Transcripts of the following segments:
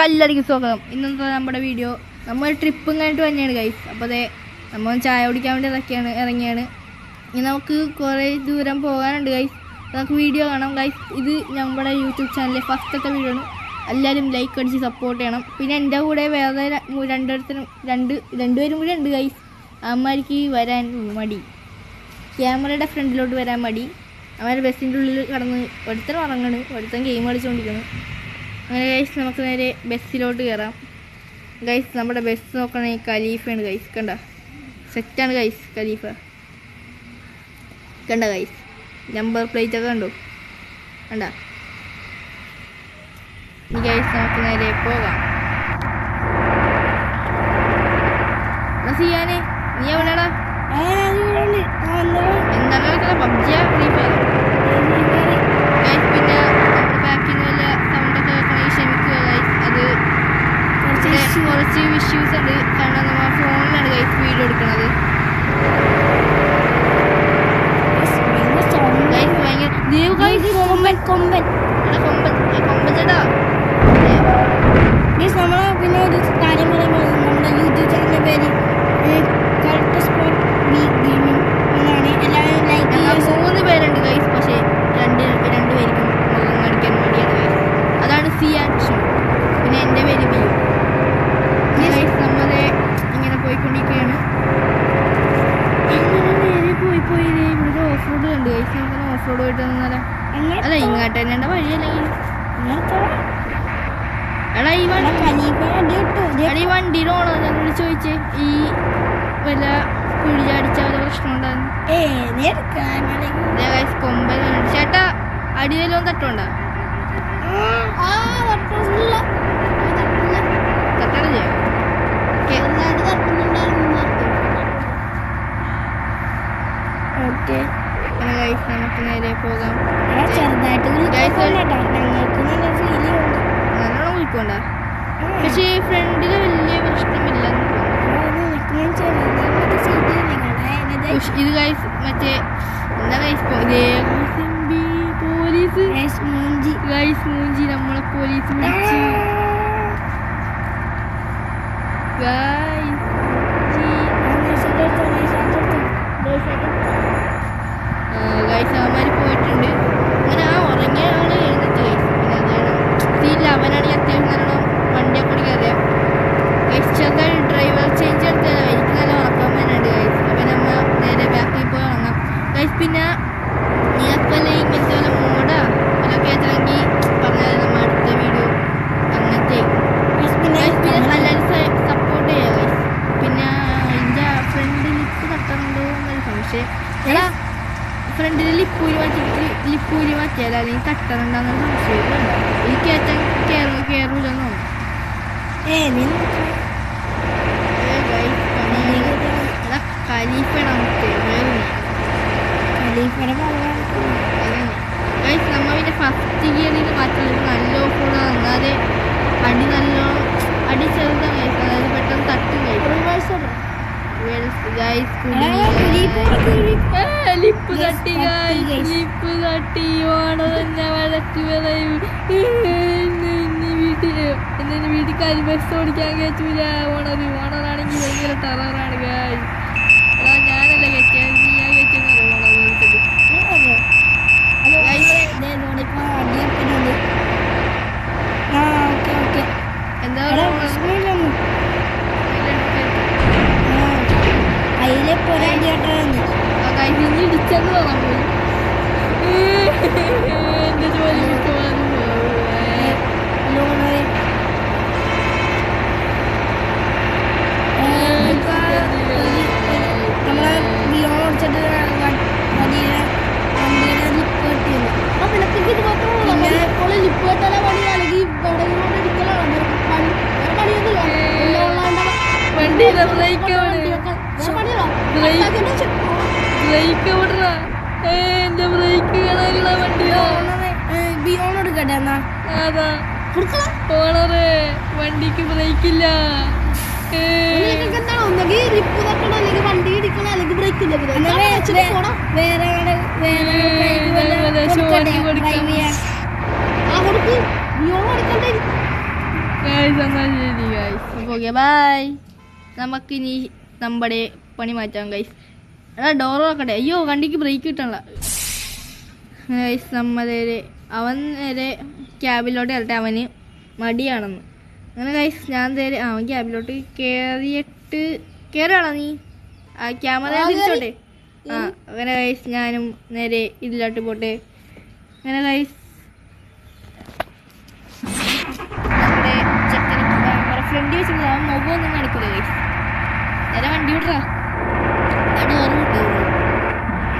എല്ലാവർക്കും സ്വാഗതം. ഇന്നത്തെ നമ്മുടെ വീഡിയോ നമ്മൾ ട്രിപ്പും കഴിഞ്ഞിട്ട് തന്നെയാണ് ഗൈസ്. അപ്പോൾ അതെ നമ്മൾ ചായ കുടിക്കാൻ വേണ്ടി ഇറങ്ങിയാണ്. ഇനി നമുക്ക് കുറേ ദൂരം പോകാനുണ്ട് ഗൈസ്. നമുക്ക് വീഡിയോ കാണാം ഗൈസ്. ഇത് നമ്മുടെ യൂട്യൂബ് ചാനലിലെ ഫസ്റ്റത്തെ വീഡിയോ ആണ്. എല്ലാവരും ലൈക്ക് അടിച്ച് സപ്പോർട്ട് ചെയ്യണം. പിന്നെ എൻ്റെ കൂടെ വേറെ രണ്ടുപേരും കൂടെ ഉണ്ട് ഗൈസ്. അമ്മമാർക്ക് വരാൻ മടി, ക്യാമറയുടെ ഫ്രണ്ടിലോട്ട് വരാൻ മടി. അവരുടെ ബസ്സിൻ്റെ ഉള്ളിൽ കിടന്ന് ഒരുത്തൻ ഉറങ്ങണ്, ഒരുത്തൻ ഗെയിം കളിച്ചുകൊണ്ടിരിക്കുന്നു. അങ്ങനെ ഗൈസ് നമുക്ക് നേരെ ബസ്സിലോട്ട് കയറാം. ഗൈസ് നമ്മുടെ ബസ് നോക്കണമെങ്കിൽ ഖലീഫയാണ് ഗൈസ്. കണ്ട സെറ്റാണ് ഗൈസ് ഖലീഫ. കണ്ട ഗൈസ് നമ്പർ പ്ലേറ്റ് ഒക്കെ കണ്ടോ, കണ്ട. ഇനി ഗൈസ് നമുക്ക് നേരെ പോകാം. ചെയ്യാനേ നീ എവിടെയാടാ? എന്താണ് നടക്കുന്നത്? പബ്ജിയാ, ഫ്രീ ഫയർ? ഗൈസ് പിന്നെ നമ്മുടെ ബാക്കിൽ നിന്ന് വല്ല സൗണ്ടൊക്കെ വെക്കണമെങ്കിൽ ക്ഷമിക്കുക ഗൈസ്. അത് കുറച്ച് ഇഷ്യൂസ് ഉണ്ട്. കാരണം നമ്മൾ ഫോണിലാണ് ഗൈസ് വീഡിയോ എടുക്കുന്നത്. കൊമ്പച്ചേട്ടാ നമ്മളെ പിന്നെ ഒരു കാര്യം പറയുമ്പോൾ നമ്മുടെ യൂട്യൂബ് ചാനലിന്റെ പേര് എന്നാണ്. എല്ലാവരും ലൈക്ക് ചെയ്യുക. 3 പേരുണ്ട് ഗൈസ്. പക്ഷേ രണ്ടുപേർക്കും മുഖം കാണിക്കാൻ വേണ്ടിയാണ് ഗൈസ്. അതാണ് സി ആൻഡ് ഷോ. പിന്നെ എൻ്റെ പേര് ബി. ഗൈസ് നമ്മളെ ഇങ്ങനെ പോയിക്കൊണ്ടിരിക്കുകയാണ്. ഇങ്ങനെ നേരെ പോയി ഇവിടെ ഓഫ് റോഡ് കണ്ട് ഗൈസ്. നമുക്ക് ഓഫ് റോഡ് പോയിട്ട് വന്നാലേ. അല്ല ഇങ്ങോട്ട് തന്നെ വഴി. അല്ലെങ്കിൽ എടാ ഈ വണ്ടിയുടെ ഓണോ ഞങ്ങൾ ചോദിച്ചേ. ഈ വല്ല കുഴിച്ചടിച്ച വല്ല പ്രശ്നം ഉണ്ടാകുന്നു. കൊമ്പൻ ചേട്ടാ അടിയിലോ തട്ടുണ്ടോ? തട്ടണ നമുക്ക് നേരെ പോകാം. നല്ലോണം വിളിക്കണ്ട. പക്ഷേ ഫ്രണ്ടില് വലിയ പ്രശ്നമില്ല. ഇത് ഗൈസ് മറ്റേ എന്താ ഗൈസ് പോലീസ് ഗൈസ് മൂഞ്ചി നമ്മളെ പോലീസ് വിളിച്ച് ഗൈസ് അവന്മാർ പോയിട്ടുണ്ട്. അങ്ങനെ ആ ഉറങ്ങിയ ആള് എഴുന്നിട്ട് ഗൈസ്. പിന്നെ അതാണ് സീല്ല. അവനാണെങ്കിൽ അത്യാവശ്യം നല്ലോണം വണ്ടിയൊക്കെ ഓടിക്കാറിയാം ഗൈസ്. ചെറുതായി ഡ്രൈവർ ചേഞ്ച് എടുത്താലോ എനിക്ക് നല്ല ഉറക്കം വേനുണ്ട് ഗൈസ്. അപ്പം നമ്മൾ നേരെ ബാക്കിൽ പോയി ഉറങ്ങാം ഗൈസ്. പിന്നെ നിങ്ങൾക്കല്ലേ ഇങ്ങനത്തെ വല്ല മോഡാ വല്ലതൊക്കെ ഏറ്റണമെങ്കിൽ പറഞ്ഞാൽ നമ്മൾ അടുത്ത വീഡിയോ അങ്ങനത്തെ എല്ലാവരും സപ്പോർട്ട് ചെയ്യുക ഗൈസ്. പിന്നെ എൻ്റെ ഫ്രണ്ട് ലിപ്പ് തട്ടുന്നുണ്ടോ എന്നൊരു സംശയം. എടാ ഫ്രണ്ടിൽ ലിപ്പൂരി മാറ്റിയാൽ അല്ലെങ്കിൽ തട്ടണുണ്ടെന്നൊരു സംശയം. എനിക്ക് ഏറ്റവും കയറൂലെന്നോ. നമ്മ പിന്നെ ഫസ്റ്റ് ഗിയറിൽ മാറ്റുന്നത് നല്ല ഓഫോട് എന്നാലേ അടി ചെറുതാണ് ഗൈസ്. അതായത് പെട്ടെന്ന് തട്ടും ലിപ്പ് തട്ടി ഓണം തന്നെ വഴക്ക് പറയും. വീട്ടിൽ കാര്യം ബസ് ഓടിക്കാൻ കയറ്റൂല. ഓണറാണെങ്കിൽ ഭയങ്കര ടെററാണ് ഗായ്. അതാ ഞാനല്ല കയറ്റിയത്, നീയാ കയറ്റിയെന്ന് പറയും ഓണർ വിളിച്ചിട്ട്. എന്താ ഇടിച്ചെന്ന് തോന്നാൻ പോയി. എന്റെ ജോലി വണ്ടിയിലെ ബ്രേക്ക് എന്റെ ബ്രേക്ക് കാണാനുള്ള വണ്ടിയോ. അതാ ഓണറേ വണ്ടിക്ക് ബ്രേക്കില്ല. വണ്ടി ഇടിക്കണം അല്ലെങ്കിൽ ബ്രേക്ക് ഇല്ല. എന്നാൽ ശരി ഗൈസ്. അപ്പോൾ ഓക്കെ ബൈ. നമുക്കിനി നമ്മുടെ പണി മാറ്റാം ഗൈസ്. എടാ ഡോർ നോക്കട്ടെ. അയ്യോ വണ്ടിക്ക് ബ്രേക്ക് കിട്ടണല്ല ഗൈസ്. അവൻ നേരെ ക്യാബിലോട്ട് ഇറട്ടെ. അവന് മടിയാണെന്ന്. അങ്ങനെ ഗൈസ് ഞാൻ നേരെ അവൻ ക്യാബിലോട്ട് കയറാണോ നീ? ആ ക്യാമറ തിരിച്ചോട്ടെ. ആ അങ്ങനെ ഗൈസ് ഞാനും നേരെ ഇതിലോട്ട് പോട്ടെ. അങ്ങനെ ഗൈസ് നമ്മുടെ ചെക്കന് ക്യാമറ ഫ്രണ്ട് വെച്ചിട്ട് അവൻ മുഖമൊന്നും കാണിക്കില്ല ഗൈസ്. നേരെ വണ്ടി വിടറാ. ഡോറ് വിട്ടു.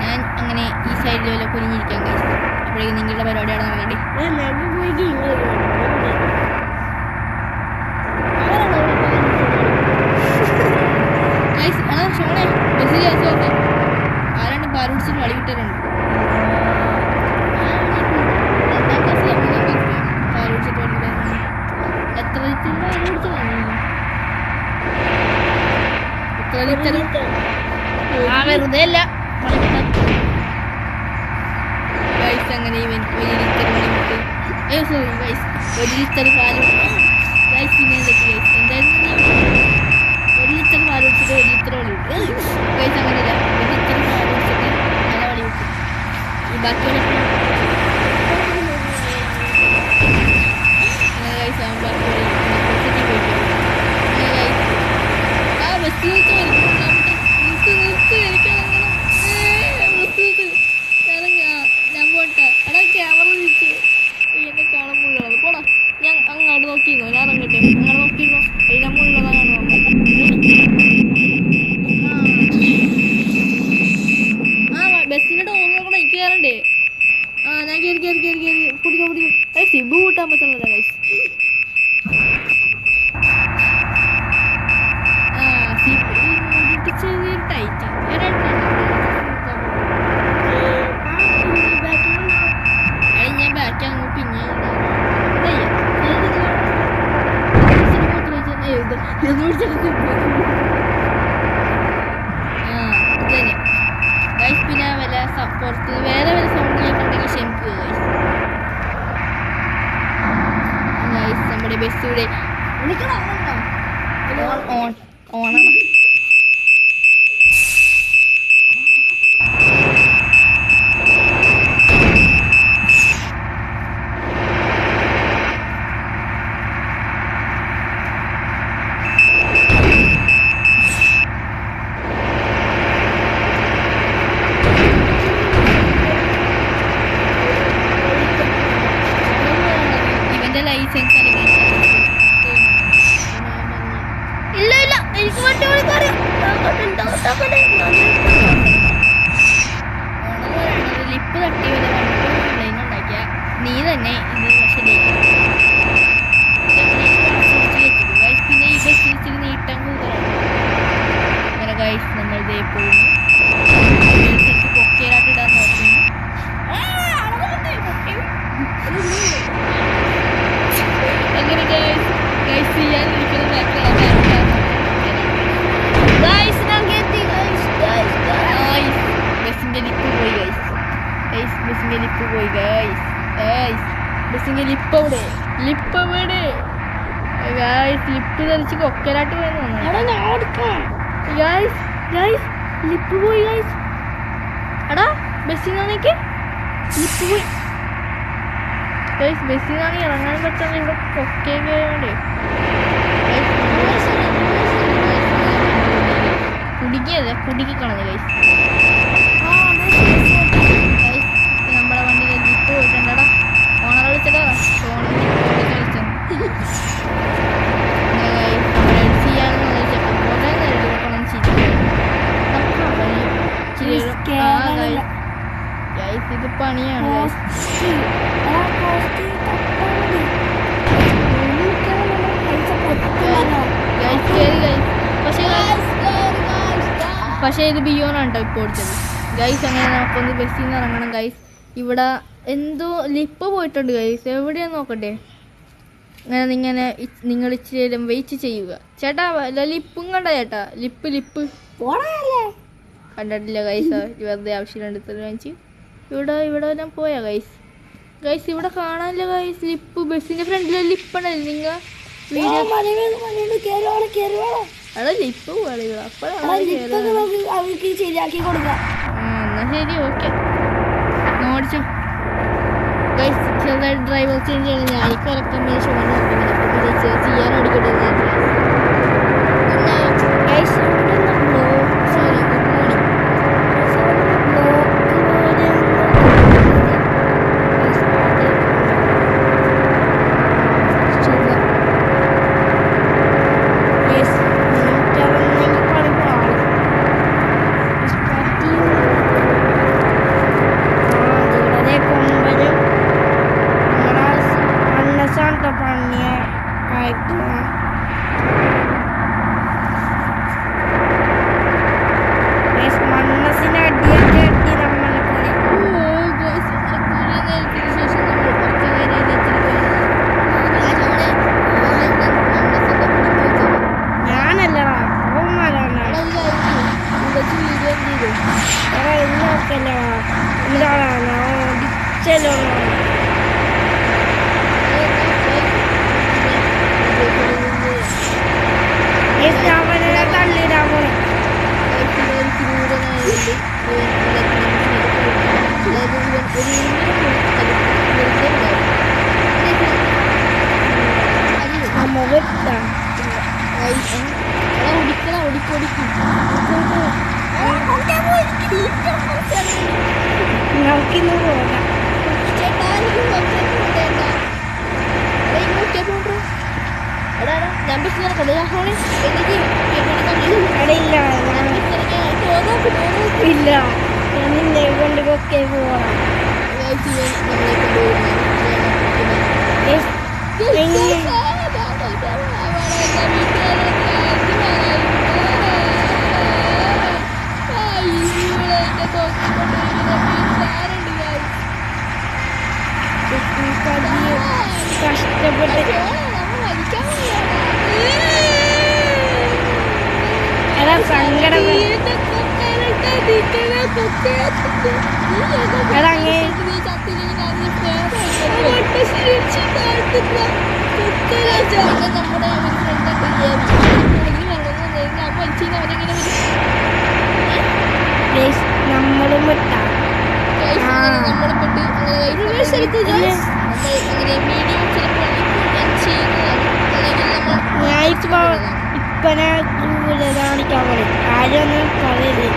ഞാൻ അങ്ങനെ ഈ സൈഡിൽ വല്ല കുനിഞ്ഞിരിക്കാം ഗൈസ്. അപ്പോഴേക്കും നിങ്ങളുടെ പരിപാടിയാണ് നോക്കണ്ടേ. ഗൈസ് എടാ ഷോണേ ബസ്സിൽ ഓക്കെ ആരാണ്ട് പാരൻസിന് വളി വിട്ടിട്ടുണ്ട്. എത്ര വെറുതെ അല്ല ഗൈസ്. അങ്ങനെ ഇവൻ 1 ലിറ്റർ മണി വിട്ട് സോറി ഗൈസ് 1 ലിറ്റർ പാല് ഗൈസ്. പിന്നെ ഗൈസ് എന്തായിരുന്നു 1 ലിറ്റർ പാല് വിട്ടിട്ട് 1 ലിറ്റർ വളി വിട്ടു ഗൈസ്. അങ്ങനെയല്ല 1 ലിറ്റർ പാല് വിട്ടിട്ട് നല്ല വളി വിട്ടു. ഈ ബാക്കിയുള്ള ഗൈസ് അവൻ ബാക്കി ആ ബസ് ഞാൻ പോട്ടെ. എടാ ക്യാമറ തിരിച്ച് എന്നെ കാണുമ്പോഴുള്ളത് പോടാ. ഞാൻ അങ്ങോട്ട് നോക്കിയിരുന്നോ? ഞാൻ ഇറങ്ങട്ടെ. അങ്ങോട്ട് നോക്കിയിരുന്നോ? അതിനെ മുള്ളതാണ് ആ ബസ്സിന്റെ ഡോർ നോക്കണം. എനിക്ക് കയറണ്ടേ? ആ ഞാൻ കയറി പിടിക്കും. സിബ് കൂട്ടാൻ പറ്റുന്നില്ല ഗൈസ്. ചെറിയൊരു ടൈറ്റ് ഞാൻ ബാക്കി അങ്ങ് പിന്നെ പിന്നെ വല്ല സപ്പോർട്ട് വേറെ വല്ല സൗണ്ട് കേൾക്കുന്നുണ്ടെങ്കിൽ ക്ഷമിക്കുക ഗൈസ്. നമ്മുടെ ബസ്സിലൂടെ ഓണാണ്. ലൈസൻസ് ഇല്ല എനിക്ക് വണ്ടി ഓടിക്കറിയാം. ലിപ്പ് തട്ടി വരെ വണ്ടി ഉണ്ടാക്കിയ നീ തന്നെ ഇത് ശരിയാക്കി. പിന്നെ ഈ ബസ്സിൽ ഇച്ചിരി നീട്ടം കൂടുതലാണ്. അങ്ങനെ ഗൈസ് നമ്മൾ ഇതേ പോകുന്നു. പൊക്കയിലായിട്ട് ഇടാൻ നോക്കുന്നു. അങ്ങനെ ഗൈസ് ചെയ്യാനിരിക്കുന്ന ബസ്സിന്റെ ലിപ്പ് പോയി ഗൈസ്. ബസ്സിന്റെ ലിപ്പ് പോയി ഗൈസ്. ബസ്സിന്റെ ലിപ്പ് അവിടെ ലിപ്പ് ധരിച്ച് കൊക്കലായിട്ട് പോയെന്ന് തോന്നുന്നു ഗൈസ്. ലിപ്പ് പോയി ഗൈസ്. എടാ ബസ്സിനാണെങ്കിൽ ലിപ്പ് പോയി ഗൈസ്. ബസ്സിനാണെങ്കിൽ ഇറങ്ങാൻ പറ്റാതെ ഇവിടെ കൊക്കയൊക്കെ ആയതുകൊണ്ടേ കുടുക്കി കളഞ്ഞു ഗൈസ്. നമ്മളെ വണ്ടിയിൽ ലിപ്പ് പോയിട്ടുണ്ടടാ. ഓണർ വിളിച്ചടാ. ഫോണിൽ കളിച്ചു ചെയ്യാണെന്ന് ചോദിച്ചപ്പോൾ കുറേ നേരം എടുക്കണം ഗൈസ്. ഇത് പണിയാണ് ഗൈസ്. പക്ഷേ ഇത് ബിയോണാണ് കേട്ടോ ഇപ്പോൾ ഓടിച്ചത് ഗൈസ്. അങ്ങനെ നമുക്കൊന്ന് ബസ്സിൽ നിന്ന് ഇറങ്ങണം ഗൈസ്. ഇവിടെ എന്തോ ലിപ്പ് പോയിട്ടുണ്ട് ഗൈസ്. എവിടെയാന്ന് നോക്കട്ടെ. അങ്ങനെ നിങ്ങൾ ഇച്ചിരി നേരം വെയിറ്റ് ചെയ്യുക ചേട്ടാ. ലിപ്പും കണ്ട ചേട്ടാ. ലിപ്പ് കണ്ടിട്ടില്ല ഗൈസ്. വെറുതെ ആവശ്യമില്ലാണ്ട് വാങ്ങിച്ച് ഇവിടെ ഞാൻ പോയാ ഗൈസ്. ഇവിടെ കാണാനില്ല ഗൈസ് ലിപ്പ്. ബസ്സിന്റെ ഫ്രണ്ടിലെ ലിപ്പണല്ലേ നിങ്ങൾ വീഡിയോ കേറുവാണോ അതല്ല ഇപ്പൊ കളികൾ അപ്പോഴാണ് അവർക്ക് ശരിയാക്കി കൊടുക്കാം. എന്നാ ശരി ഓക്കെ ഓടിച്ചോ. ചെറുതായിട്ട് ഡ്രൈവർ ചേഞ്ച് ചെയ്യണം. ഞാൻ ഇപ്പോൾ ഇറക്കുമ്പോൾ ചെയ്യാൻ ഓടിക്കട്ടെ. നമുക്കിന്ന് പോകാം. ഞാൻ ഇല്ല ഞാൻ നിന്നെ കൊണ്ട് ഒക്കെ പോവാം. കഷ്ടപ്പെട്ട് എടാ സങ്കടം എടാ അങ്ങേ നമ്മളും വിട്ടാ ഞാൻ ഇപ്പനെ കാണിക്കാൻ പോലെ ആരൊന്നും പറയില്ലേ.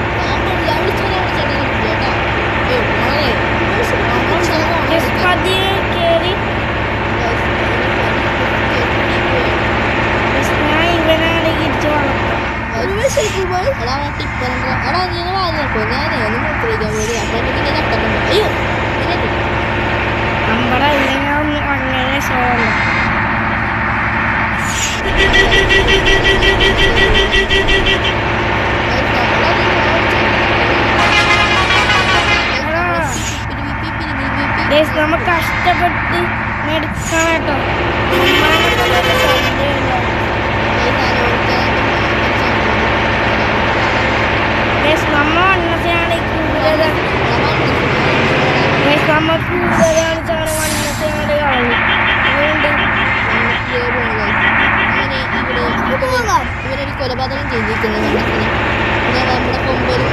പതിയെ കയറി ഞാൻ ഇവനാണ് ഇരിച്ചു വളർത്താം. നമ്മുടെ അല്ലെങ്കിൽ അങ്ങനെ ഷോണ്ട നമ്മ കഷ്ടപ്പെട്ട് എടുക്കണം കേട്ടോ. നമ്മ വണ്ണത്തെയാണ് കൂടുതൽ നമ്മ കൂടുതലാണ് ചാണ് വണ്ണത്തെയാണ് കളഞ്ഞു. ഇവരൊരു കൊലപാതകം ചെയ്തിരിക്കുന്നത് നമ്മുടെ കൊമ്പരും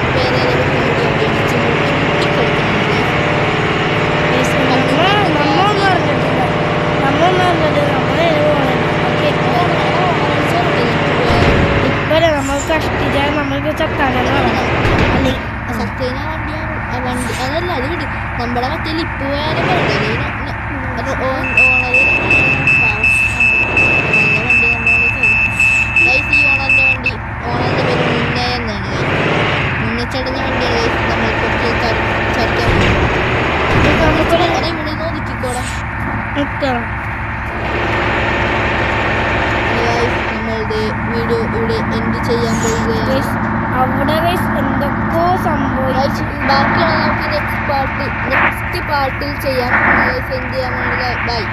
ഇപ്പഴേ നമ്മൾ കഷ്ടിച്ചാൽ നമ്മൾക്ക് ചത്താനാണ് സത്യേന വണ്ടി അതല്ല അത് വിട്. നമ്മളെ മറ്റേ ലിപ്പ് പോയാലും അത് ഓണർ ഈ ഓണറിന്റെ വണ്ടി ഓണറിന്റെ പേര് മുന്നേ എന്നാണ്. മുന്നച്ചടഞ്ഞ വണ്ടിയാണ് നമ്മൾ കുറച്ച് ചരിക്കാൻ ഇവിടെ നോക്കിക്കോടാ. നമ്മളുടെ വീഡിയോ ഇവിടെ എൻഡ് ചെയ്യാൻ പോവുകയാണ്. അവിടെ എന്തൊക്കെയോ സംഭവിച്ചു. ബാക്കിയാണ് നമുക്ക് നെക്സ്റ്റ് പാർട്ടിൽ ചെയ്യാം. എൻഡ് ചെയ്യാൻ ബൈ.